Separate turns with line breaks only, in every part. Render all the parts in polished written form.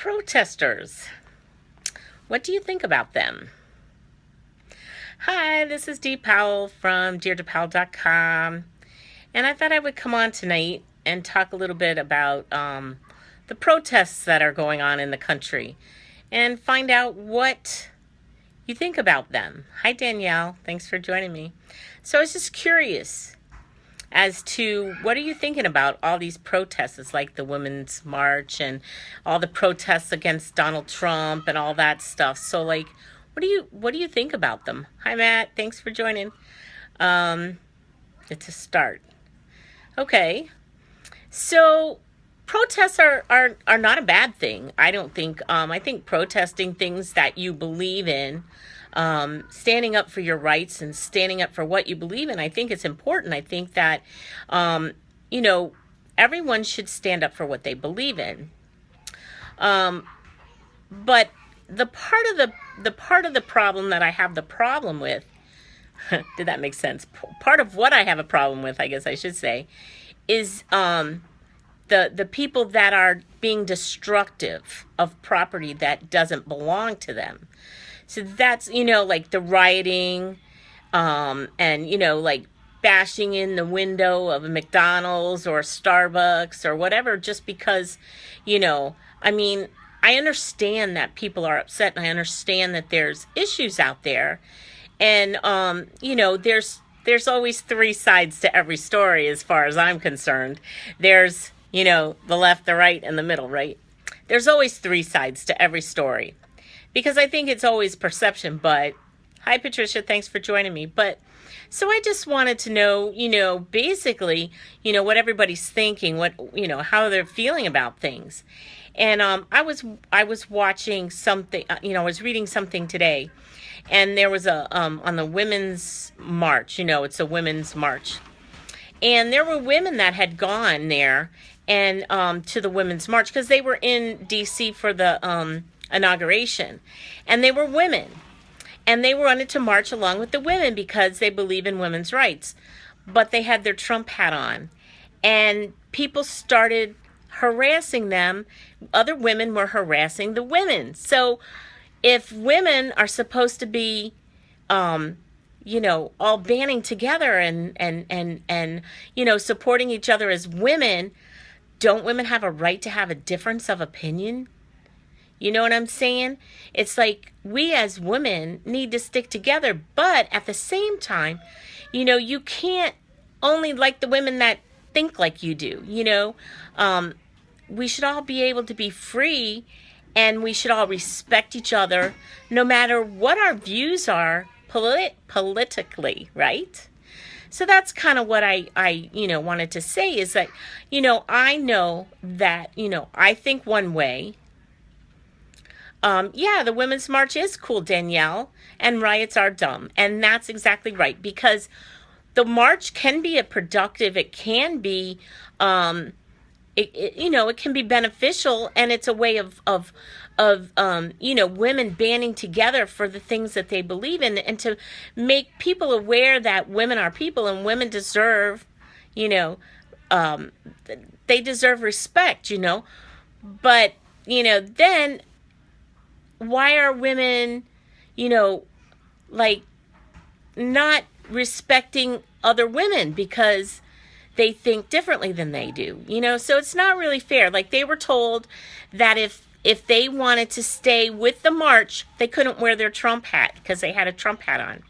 Protesters. What do you think about them? Hi, this is Dee Powell from DeirdrePowell.com, and I thought I would come on tonight and talk a little bit about the protests that are going on in the country and find out what you think about them. Hi, Danielle. Thanks for joining me. So I was just curious as to what are you thinking about all these protests like the Women's March and all the protests against Donald Trump and all that stuff. So like, what do you think about them? Hi, Matt. Thanks for joining. It's a start. Okay. So protests are not a bad thing. I don't think. I think protesting things that you believe in, standing up for your rights and standing up for what you believe in, I think it's important. I think that, everyone should stand up for what they believe in. But the part of the problem that I have the problem with, did that make sense? Part of what I have a problem with, I guess I should say, is the people that are being destructive of property that doesn't belong to them. So that's, like the rioting, and, like bashing in the window of a McDonald's or a Starbucks or whatever, just because, I understand that people are upset and I understand that there's issues out there. And, there's always three sides to every story as far as I'm concerned. There's, the left, the right, and the middle, right? There's always three sides to every story. Because I think it's always perception, but hi, Patricia, thanks for joining me. But so I just wanted to know, basically, what everybody's thinking, how they're feeling about things. And I was watching something, I was reading something today, and there was on the Women's March, it's a Women's March. And there were women that had gone there and to the Women's March because they were in D.C. for the inauguration, and they were women, and they wanted to march along with the women because they believe in women's rights, but they had their Trump hat on, and people started harassing them. Other women were harassing the women. So if women are supposed to be all banding together and supporting each other as women, don't women have a right to have a difference of opinion? You know what I'm saying? It's like we as women need to stick together, but at the same time, you can't only like the women that think like you do, we should all be able to be free, and we should all respect each other no matter what our views are politically, right? So that's kind of what I wanted to say is that, I know that, I think one way. The Women's March is cool, Danielle, and riots are dumb. And that's exactly right, because the march can be it can be, it can be beneficial, and it's a way of women banding together for the things that they believe in, and to make people aware that women are people and women deserve, they deserve respect, but, then why are women, not respecting other women because they think differently than they do, so it's not really fair. Like, they were told that if they wanted to stay with the march, they couldn't wear their Trump hat because they had a Trump hat on.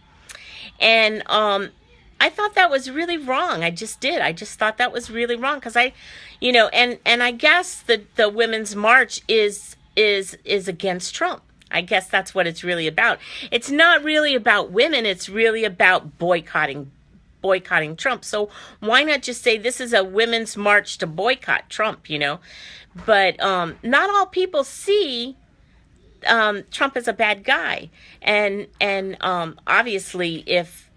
And I thought that was really wrong. I just thought that was really wrong because and I guess the Women's March is against Trump. I guess that's what it's really about. It's not really about women. It's really about boycotting Trump. So why not just say this is a women's march to boycott Trump, But not all people see Trump as a bad guy. And obviously if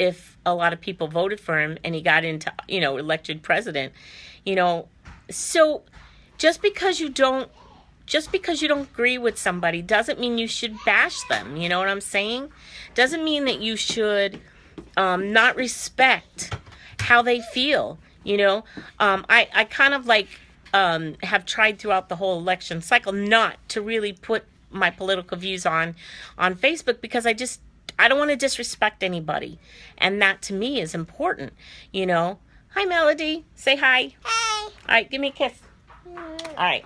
a lot of people voted for him and he got into, elected president, so just because you don't agree with somebody doesn't mean you should bash them. You know what I'm saying? Doesn't mean that you should not respect how they feel. I kind of like have tried throughout the whole election cycle not to really put my political views on Facebook, because I don't want to disrespect anybody, and that to me is important. Hi, Melody. Say hi.
Hey.
All right, give me a kiss. All right.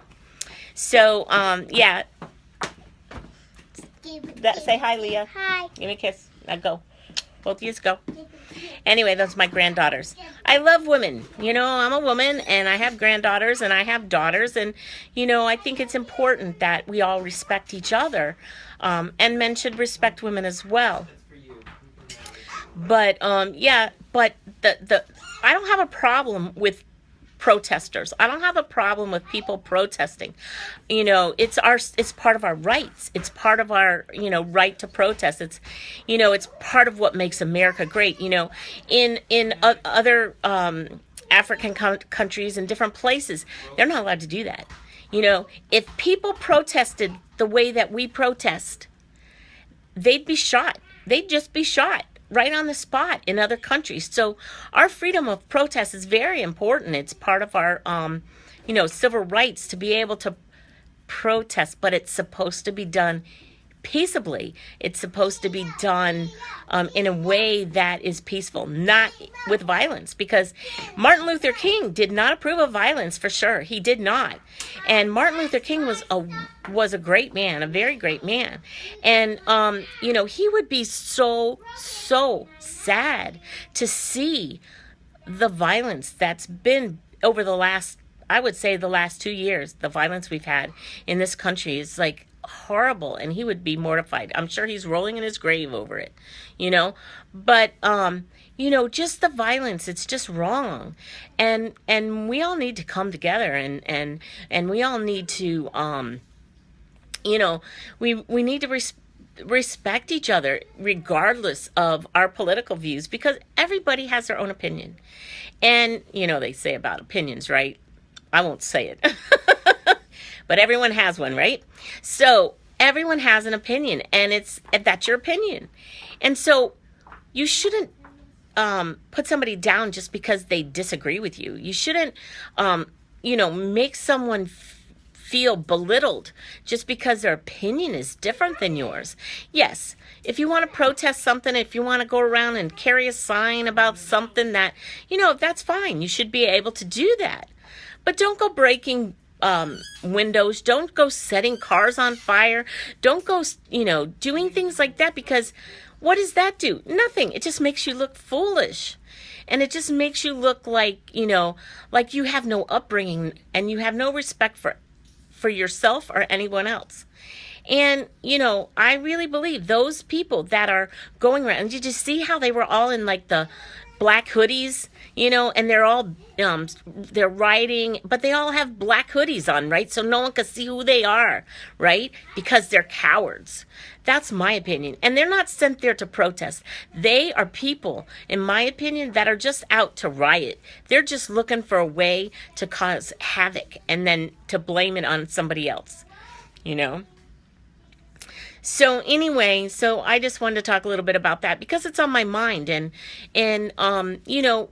So, yeah. Say hi, Leah.
Hi.
Give me a kiss. Now go. Both of you go. Anyway, those are my granddaughters. I love women. I'm a woman, and I have granddaughters, and I have daughters, and, I think it's important that we all respect each other, and men should respect women as well. But, yeah, but I don't have a problem with protesters. I don't have a problem with people protesting. It's part of our rights. It's part of our, right to protest. It's part of what makes America great. In other African countries and different places, they're not allowed to do that. If people protested the way that we protest, they'd be shot. They'd just be shot right on the spot in other countries. So our freedom of protest is very important. It's part of our, civil rights to be able to protest, but it's supposed to be done peaceably. It's supposed to be done in a way that is peaceful, not with violence, because Martin Luther King did not approve of violence, for sure. He did not. And Martin Luther King was a great man, a very great man. And, he would be so sad to see the violence that's been over the last 2 years. The violence we've had in this country is like horrible, and he would be mortified. I'm sure he's rolling in his grave over it, but just the violence, it's just wrong, and we all need to come together, and we all need to we need to respect each other regardless of our political views, because everybody has their own opinion. And they say about opinions, right? I won't say it. But everyone has one, right? So everyone has an opinion, and that's your opinion. And so you shouldn't put somebody down just because they disagree with you. You shouldn't, make someone feel belittled just because their opinion is different than yours. Yes, if you want to protest something, if you want to go around and carry a sign about something that, that's fine. You should be able to do that. But don't go breaking windows. Don't go setting cars on fire. Don't go, doing things like that, because what does that do? Nothing. It just makes you look foolish. And it just makes you look like, like you have no upbringing and you have no respect for yourself or anyone else. And, I really believe those people that are going around, and you just see how they were all in like the black hoodies, and they're all, they're riding, but they all have black hoodies on, right? So no one can see who they are, right? Because they're cowards. That's my opinion. And they're not sent there to protest. They are people, in my opinion, that are just out to riot. They're just looking for a way to cause havoc and then to blame it on somebody else, So anyway, I just wanted to talk a little bit about that because it's on my mind, and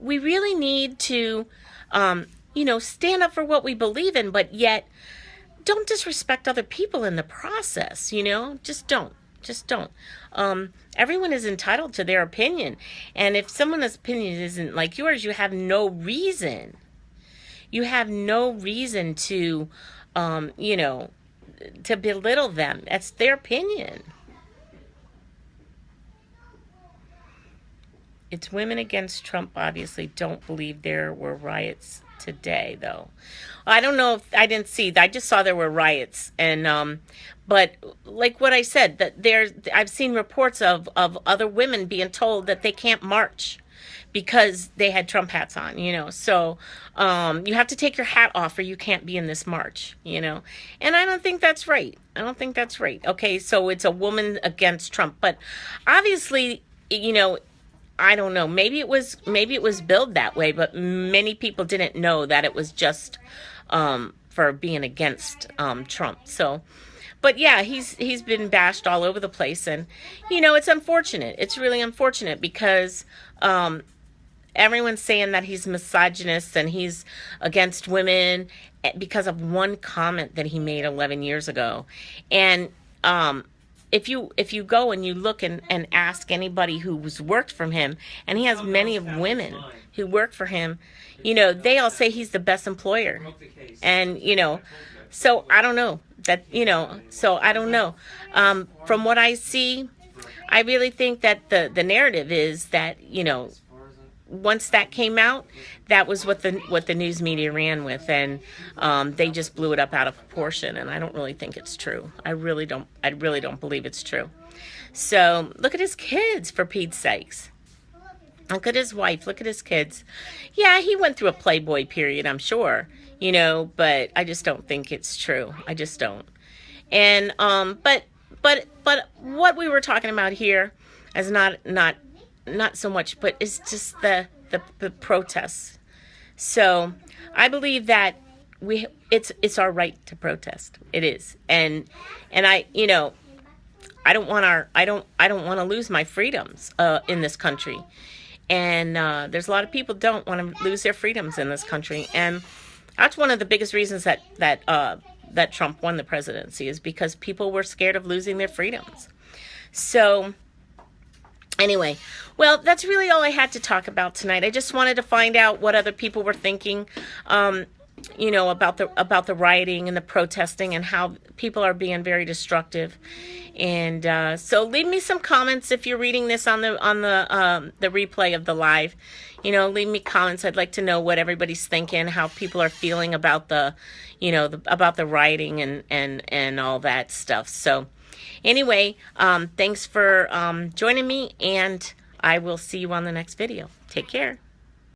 we really need to, stand up for what we believe in, but yet don't disrespect other people in the process. Just don't. Everyone is entitled to their opinion, and if someone's opinion isn't like yours, you have no reason. You have no reason to, to belittle them. That's their opinion. It's women against Trump, obviously. Don't believe there were riots today, though. I don't know if I didn't see. I just saw there were riots, and but like what I said, that I've seen reports of other women being told that they can't march because they had Trump hats on, So you have to take your hat off or you can't be in this march, And I don't think that's right. Okay, so it's a woman against Trump. But obviously, I don't know. Maybe it was billed that way, but many people didn't know that it was just for being against Trump. So, but yeah, he's been bashed all over the place, and it's unfortunate. It's really unfortunate because everyone's saying that he's misogynist and he's against women, because of one comment that he made 11 years ago. And if you go and you look and ask anybody who's worked for him, and he has many of women who work for him, they all say he's the best employer. And so I don't know that, so I don't know. From what I see, I really think that the narrative is that, once that came out, that was what the news media ran with, and they just blew it up out of proportion. And I don't really think it's true. I really don't believe it's true. So look at his kids, for Pete's sakes. Look at his wife. Look at his kids. Yeah, he went through a Playboy period, I'm sure. But I just don't think it's true. I just don't. And but what we were talking about here is not so much, but it's just the protests. So I believe that it's our right to protest. It is, and I don't want to lose my freedoms in this country, and there's a lot of people don't want to lose their freedoms in this country, and that's one of the biggest reasons that Trump won the presidency, is because people were scared of losing their freedoms. So anyway, well, that's really all I had to talk about tonight. I just wanted to find out what other people were thinking, about the rioting and the protesting, and how people are being very destructive. And so leave me some comments if you're reading this on the replay of the live. Leave me comments. I'd like to know what everybody's thinking, how people are feeling about about the rioting and all that stuff. So anyway, thanks for joining me, and I will see you on the next video. Take care.